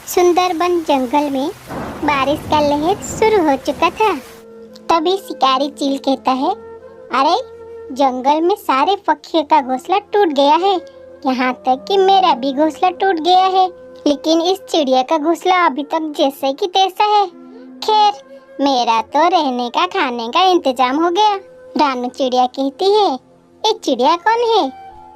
सुंदरबन जंगल में बारिश का लहर शुरू हो चुका था। तभी शिकारी चील कहता है, अरे जंगल में सारे पक्षियों का घोंसला टूट गया है, यहाँ तक कि मेरा भी घोंसला टूट गया है। लेकिन इस चिड़िया का घोंसला अभी तक जैसे कि तैसा है। खैर, मेरा तो रहने का खाने का इंतजाम हो गया। रानू चिड़िया कहती है, ये चिड़िया कौन है?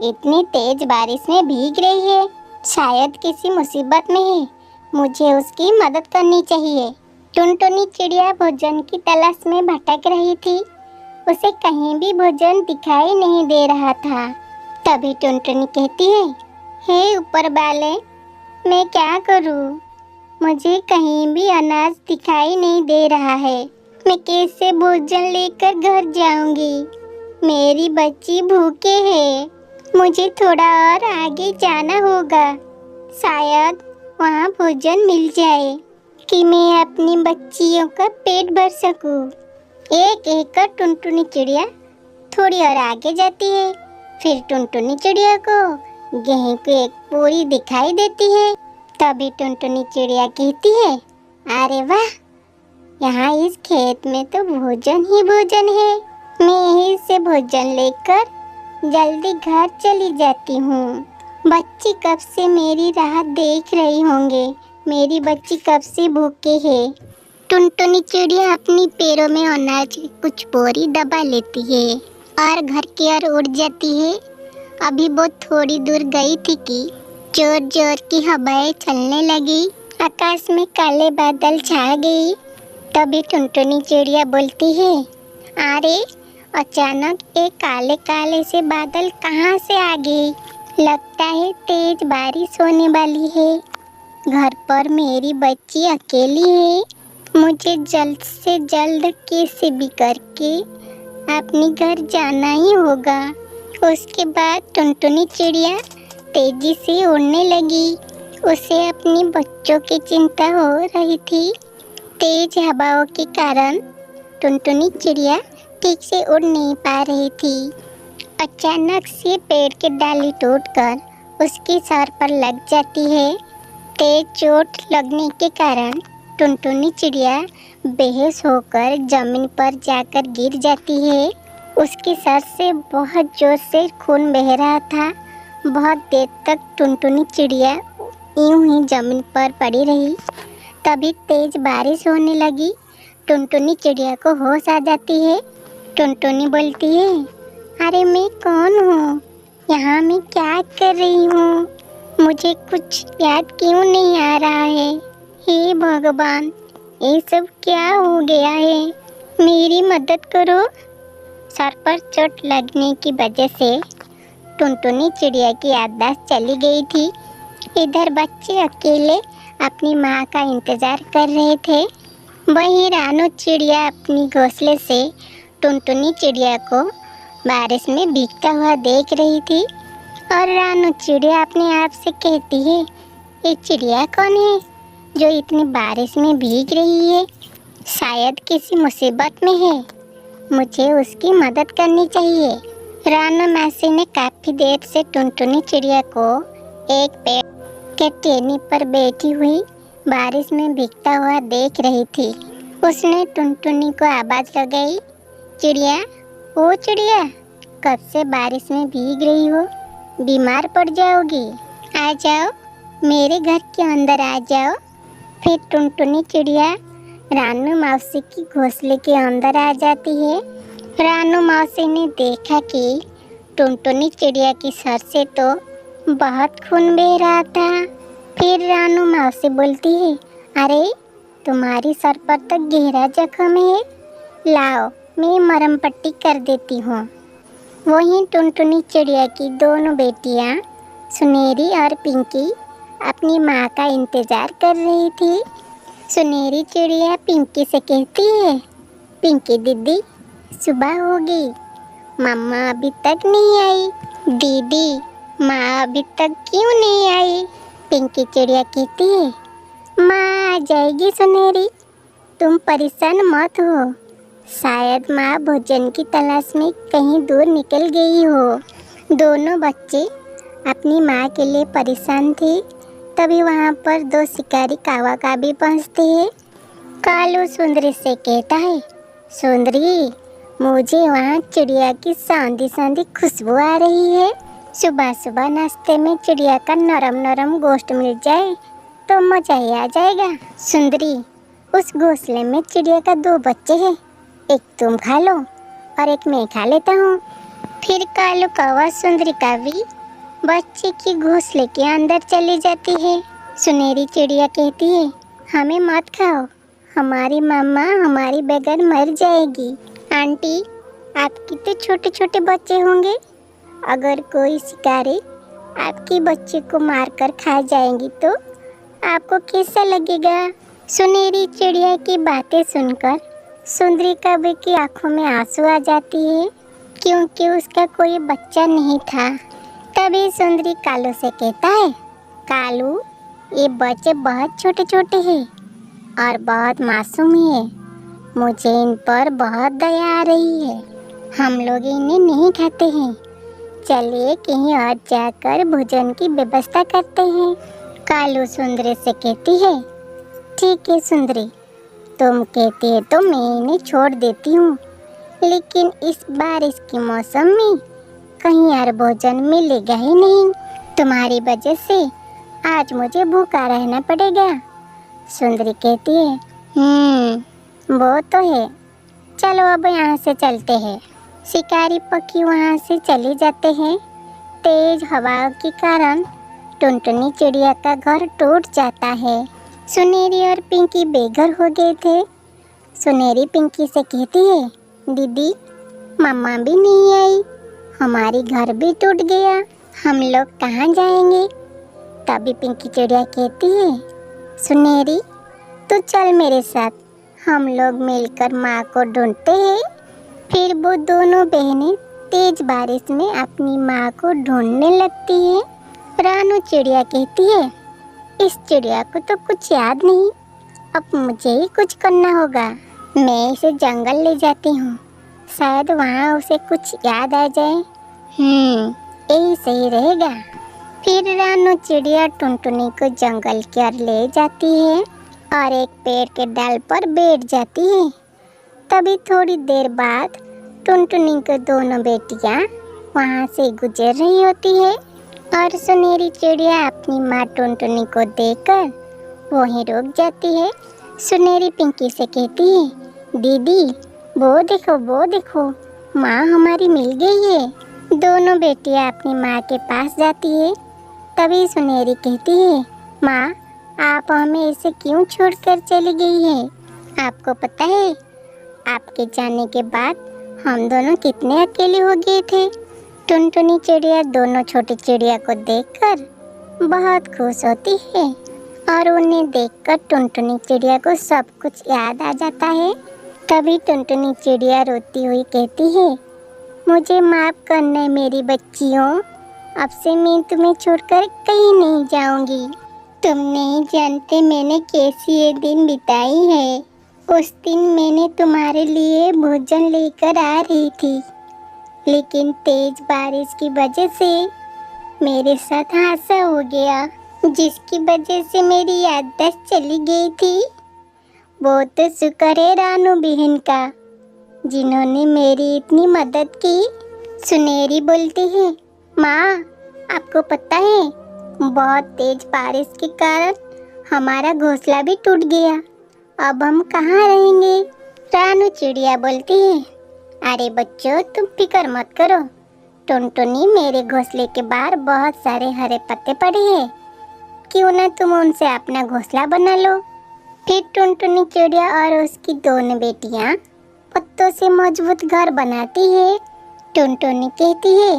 इतनी तेज बारिश में भीग रही है, शायद किसी मुसीबत में है। मुझे उसकी मदद करनी चाहिए। टुनटुनी चिड़िया भोजन की तलाश में भटक रही थी। उसे कहीं भी भोजन दिखाई नहीं दे रहा था। तभी टुनटुनी कहती है, हे ऊपर वाले, मैं क्या करूं? मुझे कहीं भी अनाज दिखाई नहीं दे रहा है। मैं कैसे भोजन लेकर घर जाऊंगी? मेरी बच्ची भूखे है। मुझे थोड़ा और आगे जाना होगा, शायद वहाँ भोजन मिल जाए कि मैं अपनी बच्चियों का पेट भर सकूं। एक एक कर टुनटुनी चिड़िया थोड़ी और आगे जाती है। फिर टुनटुनी चिड़िया को गेहूं की एक बोरी दिखाई देती है। तभी टुनटुनी चिड़िया कहती है, अरे वाह, यहाँ इस खेत में तो भोजन ही भोजन है। मैं यहीं से भोजन लेकर जल्दी घर चली जाती हूँ। बच्ची कब से मेरी राह देख रही होंगे। मेरी बच्ची कब से भूखे है। टुनटुनी चिड़िया अपनी पैरों में अनाज की कुछ बोरी दबा लेती है और घर की ओर उड़ जाती है। अभी वो थोड़ी दूर गई थी कि जोर जोर की हवाएं चलने लगी। आकाश में काले बादल छा गए। तभी टुनटुनी चिड़िया बोलती है, अरे अचानक एक काले काले से बादल कहाँ से आ गए? लगता है तेज बारिश होने वाली है। घर पर मेरी बच्ची अकेली है। मुझे जल्द से जल्द कैसे भी करके अपने घर जाना ही होगा। उसके बाद टुनटुनी चिड़िया तेजी से उड़ने लगी। उसे अपनी बच्चों की चिंता हो रही थी। तेज हवाओं के कारण टुनटुनी चिड़िया ठीक से उड़ नहीं पा रही थी। अचानक से पेड़ की डाली टूटकर उसके सर पर लग जाती है। तेज चोट लगने के कारण टुनटुनी चिड़िया बेहोश होकर जमीन पर जाकर गिर जाती है। उसके सर से बहुत जोर से खून बह रहा था। बहुत देर तक टुनटुनी चिड़िया यूं ही जमीन पर पड़ी रही। तभी तेज बारिश होने लगी। टुनटुनी चिड़िया को होश आ जाती है। टुनटुनी बोलती है, अरे मैं कौन हूँ? यहाँ मैं क्या कर रही हूँ? मुझे कुछ याद क्यों नहीं आ रहा है? हे भगवान, ये सब क्या हो गया है? मेरी मदद करो। सर पर चोट लगने की वजह से टुनटुनी चिड़िया की याददाश्त चली गई थी। इधर बच्चे अकेले अपनी माँ का इंतजार कर रहे थे। वहीं रानू चिड़िया अपनी घोंसले से टुनटुनी चिड़िया को बारिश में भीगता हुआ देख रही थी। और रानू चिड़िया अपने आप से कहती है, ये चिड़िया कौन है जो इतनी बारिश में भीग रही है? शायद किसी मुसीबत में है। मुझे उसकी मदद करनी चाहिए। रानू मौसी ने काफ़ी देर से टुनटुनी चिड़िया को एक पेड़ के टहनी पर बैठी हुई बारिश में भीगता हुआ देख रही थी। उसने टुनटुनी को आवाज़ लगाई, चिड़िया, ओ चिड़िया, कब से बारिश में भीग रही हो? बीमार पड़ जाओगी। आ जाओ, मेरे घर के अंदर आ जाओ। फिर टुनटुनी चिड़िया रानू मौसी की घोंसले के अंदर आ जाती है। रानू मौसी ने देखा कि टुनटुनी चिड़िया की सर से तो बहुत खून बह रहा था। फिर रानू मौसी बोलती है, अरे तुम्हारी सर पर तो गहरा जख्म है, लाओ मैं मरहम पट्टी कर देती हूँ। वहीं टुनटुनी चिड़िया की दोनों बेटियाँ सुनहरी और पिंकी अपनी माँ का इंतज़ार कर रही थी। सुनहरी चिड़िया पिंकी से कहती है, पिंकी दीदी, सुबह हो गई, मम्मा अभी तक नहीं आई। दीदी, माँ अभी तक क्यों नहीं आई? पिंकी चिड़िया कहती है, माँ आ जाएगी सुनहरी, तुम परेशान मत हो। शायद माँ भोजन की तलाश में कहीं दूर निकल गई हो। दोनों बच्चे अपनी माँ के लिए परेशान थे। तभी वहाँ पर दो शिकारी कावा का भी पहुँचते हैं। कालू सुंदरी से कहता है, सुंदरी, मुझे वहाँ चिड़िया की सौंधी सौंधी खुशबू आ रही है। सुबह सुबह नाश्ते में चिड़िया का नरम नरम गोश्त मिल जाए तो मजा ही आ जाएगा। सुंदरी, उस घोंसले में चिड़िया का दो बच्चे हैं, एक तुम खा लो और एक मैं खा लेता हूँ। फिर कालू कौवा सुंदरी का भी बच्चे की घोंसले के अंदर चली जाती है। सुनहरी चिड़िया कहती है, हमें मत खाओ, हमारी मामा हमारी बगैर मर जाएगी। आंटी, आपके तो छोटे छोटे बच्चे होंगे, अगर कोई शिकारी आपके बच्चे को मारकर खा जाएंगी तो आपको कैसा लगेगा? सुनहरी चिड़िया की बातें सुनकर सुंदरी कौवे की आंखों में आंसू आ जाती है, क्योंकि उसका कोई बच्चा नहीं था। तभी सुंदरी कालू से कहता है, कालू, ये बच्चे बहुत छोटे छोटे हैं और बहुत मासूम है, मुझे इन पर बहुत दया आ रही है। हम लोग इन्हें नहीं खाते हैं, चलिए कहीं और जाकर भोजन की व्यवस्था करते हैं। कालू सुंदरी से कहती है, ठीक है सुंदरी, तुम कहती है तो मैं इन्हें छोड़ देती हूँ, लेकिन इस बारिश के मौसम में कहीं और भोजन मिलेगा ही नहीं। तुम्हारी वजह से आज मुझे भूखा रहना पड़ेगा। सुंदरी कहती है, वो तो है, चलो अब यहाँ से चलते हैं। शिकारी पक्षी वहाँ से चले जाते हैं। तेज हवाओं के कारण टुनटुनी चिड़िया का घर टूट जाता है। सुनहरी और पिंकी बेघर हो गए थे। सुनहरी पिंकी से कहती है, दीदी, मम्मा भी नहीं आई, हमारी घर भी टूट गया, हम लोग कहाँ जाएंगे? तभी पिंकी चिड़िया कहती है, सुनहरी, तो चल मेरे साथ, हम लोग मिलकर माँ को ढूंढते हैं। फिर वो दोनों बहनें तेज बारिश में अपनी माँ को ढूंढने लगती हैं। रानू चिड़िया कहती है, इस चिड़िया को तो कुछ याद नहीं, अब मुझे ही कुछ करना होगा। मैं इसे जंगल ले जाती हूँ, शायद वहाँ उसे कुछ याद आ जाए। यही सही रहेगा। फिर रानू चिड़िया टुनटुनी को जंगल की ओर ले जाती है और एक पेड़ के डाल पर बैठ जाती है। तभी थोड़ी देर बाद टुनटुनी को दोनों बेटियां वहां से गुजर रही होती है और सुनहरी चिड़िया अपनी माँ टुनटुनी को देखकर वहीं रुक जाती है। सुनहरी पिंकी से कहती है, दीदी, वो देखो, माँ हमारी मिल गई है। दोनों बेटियां अपनी माँ के पास जाती है। तभी सुनहरी कहती है, माँ, आप हमें ऐसे क्यों छोड़कर चली गई है? आपको पता है, आपके जाने के बाद हम दोनों कितने अकेले हो गए थे। टुनटुनी चिड़िया दोनों छोटी चिड़िया को देखकर बहुत खुश होती है और उन्हें देखकर टुनटुनी चिड़िया को सब कुछ याद आ जाता है। तभी टुनटुनी चिड़िया रोती हुई कहती है, मुझे माफ़ करना मेरी बच्चियों, अब से मैं तुम्हें छोड़कर कहीं नहीं जाऊंगी। तुम नहीं जानते मैंने कैसी ये दिन बिताई है। उस दिन मैंने तुम्हारे लिए भोजन लेकर आ रही थी, लेकिन तेज बारिश की वजह से मेरे साथ हादसा हो गया, जिसकी वजह से मेरी याददाश्त चली गई थी। वो तो शुक्र है रानू बहन का, जिन्होंने मेरी इतनी मदद की। सुनहरी बोलती है, माँ, आपको पता है, बहुत तेज बारिश के कारण हमारा घोंसला भी टूट गया, अब हम कहाँ रहेंगे? रानू चिड़िया बोलती है, अरे बच्चों, तुम फिक्र मत करो, टुनटुनी, मेरे घोंसले के बाहर बहुत सारे हरे पत्ते पड़े हैं, क्यों ना तुम उनसे अपना घोंसला बना लो। फिर टुनटुनी चिड़िया और उसकी दोनों बेटियां पत्तों से मजबूत घर बनाती है। टुनटुनी कहती है,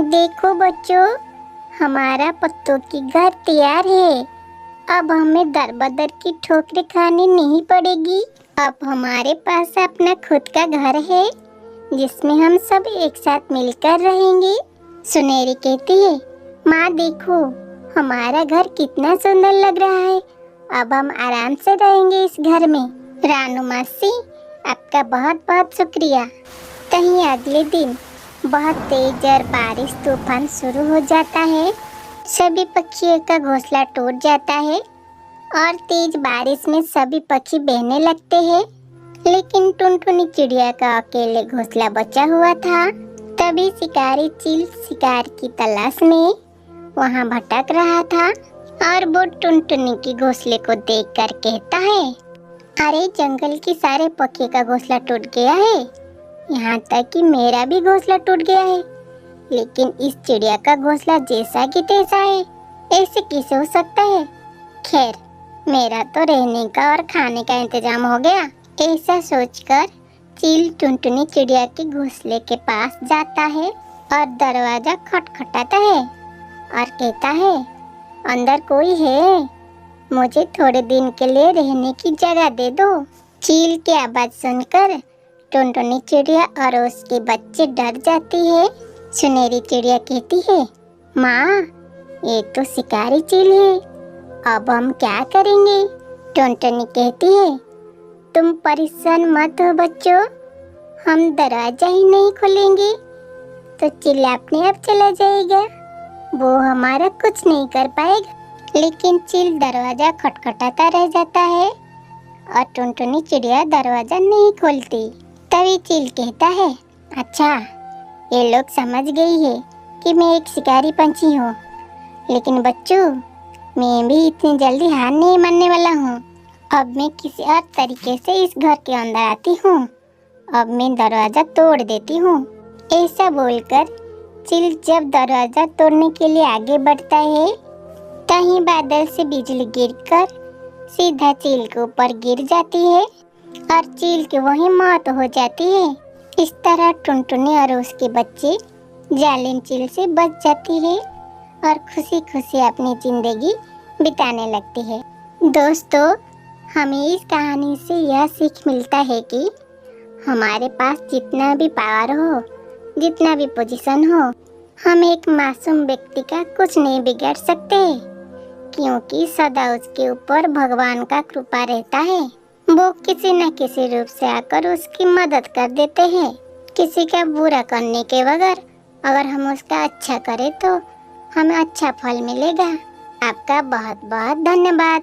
देखो बच्चों, हमारा पत्तों की घर तैयार है, अब हमें दर बदर की ठोकरें खानी नहीं पड़ेगी। अब हमारे पास अपना खुद का घर है, जिसमें हम सब एक साथ मिलकर रहेंगे। सुनहरी कहती है, माँ देखो, हमारा घर कितना सुंदर लग रहा है, अब हम आराम से रहेंगे इस घर में। रानू मासी, आपका बहुत बहुत शुक्रिया। कहीं अगले दिन बहुत तेज और बारिश तूफान शुरू हो जाता है। सभी पक्षियों का घोंसला टूट जाता है और तेज बारिश में सभी पक्षी बहने लगते हैं। लेकिन टुनटुनी चिड़िया का अकेले घोंसला बचा हुआ था। तभी शिकारी चील शिकार की तलाश में वहां भटक रहा था और वो टुनटुनी की घोंसले को देखकर कहता है, अरे जंगल के सारे पक्षियों का घोंसला टूट गया है, यहाँ तक कि मेरा भी घोंसला टूट गया है। लेकिन इस चिड़िया का घोंसला जैसा कि तैसा है, ऐसे कैसे हो सकता है? खैर, मेरा तो रहने का और खाने का इंतजाम हो गया। ऐसा सोचकर चील टुनटुनी चिड़िया के घोंसले के पास जाता है और दरवाजा खटखटाता है और कहता है, अंदर कोई है? मुझे थोड़े दिन के लिए रहने की जगह दे दो। चील की आवाज सुनकर टुनटुनी चिड़िया और उसके बच्चे डर जाती है। सुनहरी चिड़िया कहती है, माँ, ये तो शिकारी चील है, अब हम क्या करेंगे? टुनटुनी कहती है, तुम परेशान मत हो बच्चों, हम दरवाजा ही नहीं खोलेंगे तो चील अपने आप चला जाएगा, वो हमारा कुछ नहीं कर पाएगा। लेकिन चील दरवाजा खटखटाता रह जाता है और टुनटुनी चिड़िया दरवाजा नहीं खोलती। तभी चील कहता है, अच्छा, ये लोग समझ गई है कि मैं एक शिकारी पंछी हूँ, लेकिन बच्चों, मैं भी इतनी जल्दी हार नहीं मानने वाला हूँ। अब मैं किसी और तरीके से इस घर के अंदर आती हूँ। अब मैं दरवाजा तोड़ देती हूँ। ऐसा बोलकर चील जब दरवाजा तोड़ने के लिए आगे बढ़ता है, कहीं बादल से बिजली गिरकर सीधा चील के ऊपर गिर जाती है और चील की वही मौत हो जाती है। इस तरह टुनटुनी और उसके बच्चे जालिम चील से बच जाती है और खुशी खुशी अपनी जिंदगी बिताने लगती है। दोस्तों, हमें इस कहानी से यह सीख मिलता है कि हमारे पास जितना भी पावर हो, जितना भी पोजीशन हो, हम एक मासूम व्यक्ति का कुछ नहीं बिगाड़ सकते, क्योंकि सदा उसके ऊपर भगवान का कृपा रहता है। वो किसी न किसी रूप से आकर उसकी मदद कर देते हैं। किसी का बुरा करने के बगैर अगर हम उसका अच्छा करें तो हमें अच्छा फल मिलेगा। आपका बहुत बहुत धन्यवाद।